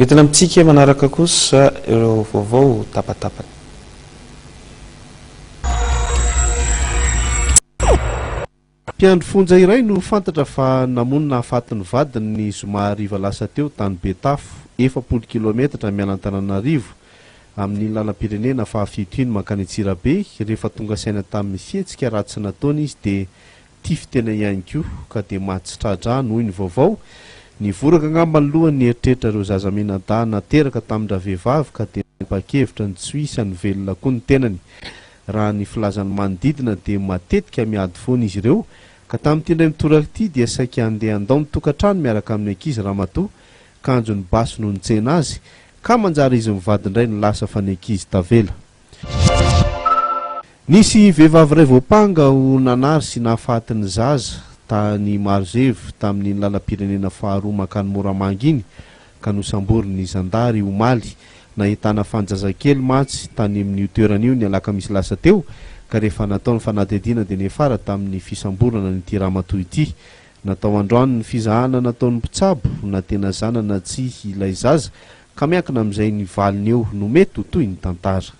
Entina amintsika manaraka kosa ireo vaovao tapatapaka. Mpiandry fonja iray no fantatra fa namonina afatin'ny vadiny ny zoma hariva lasa teo tany Betafo 70 km mianan-Antananarivo amin'ny lalam-pirenena fahafitony makany Antsirabe. Rehefa tonga saina tamin'ny fihetsika ratsy nataony izy dia tify tena ihany koa ka dia mahatsitrahatra noho ny vaovao. Ny voraka angamba ny lohany eritreritra ireo zaza minan-tany nateraka tamin'ny vehivavy ka dia nipakevitra ny tsy hisy ny velona koa ny tenany. Raha ny filazany manodidina dia matetika miady foana izy ireo ka tamin'ity indray mitoraka ity dia saika handeha andao ny tokantrano miaraka amin'ny ankizy ramatoa kanjo ny baso no nitsena azy ka manjary izy mivady indray ny lasa fa ny ankizy tavela. Nisy vehivavy iray voapanga ho nanary sy nahafatin'ny zaza tany Marzevo tamin'ny lalam-pirenena faharoa makany Moramanga iny ka nosamboriny zandary omaly. Nahitana fanjazakely matsy tany amin'ny toeran'io ny alakamisy lasa teo ka rehefa natao ny fanadihadiana dia nefara tamin'ny fisamborana n'ity ramatoa ity. Natao androany ny fizahana nataon'ny mpitsabo na tena zanana tsy ilay zaza ka miankina amin'izay ny valiny eo no mety ho toy ny tantara.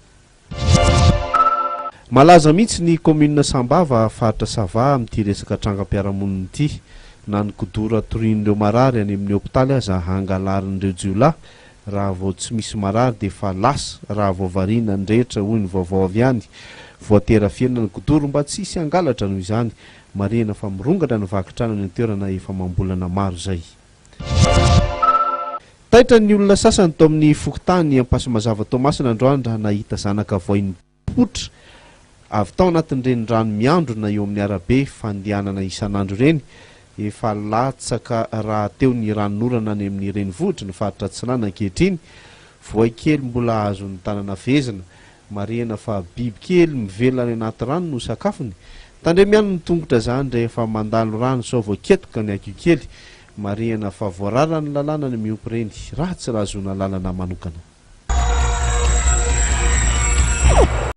Malaza mihitsy ny komina Sambava faritra Sava amin'ity resaka trangam-piarahamonina ity. Na ny kodora torian'ireo marary any amin'ny hopitaly aza hangalarin'ireo jiolahy. Raha vao tsy misy marary dia fa lasa raha vao variana ny rehetra hoy ny vaovao avy any. Voaterafiana ny kodoro mba tsy hisy hangalatra noho izany. Marihana fa mirongatra ny vakitrano ny toerana efa mambolana maro izay. Taitra ny olona sasany tao amin'ny Fokotany Ampasimazava Tomasina androany raha nahita zanaka voainy potra avy tao anatin'ireny rano miandro na eo amin'ny arabe fandehanana isan'andro ireny. Efa latsaka raha teo ny ranonorana any amin'ny renivohitra ny faritra Atsinana ankehitriny. Voay kely mbola azo ny tanana vezina. Marihana fa biby kely mivelona any anaty rano no sakafony. Tandremiana ny tongotra zany rehefa mandalo rano sao voaketoka ny ankiho kely. Marihana fa voarara ny lalàna ny miompy ireny ratsy raha azona lalana manokana.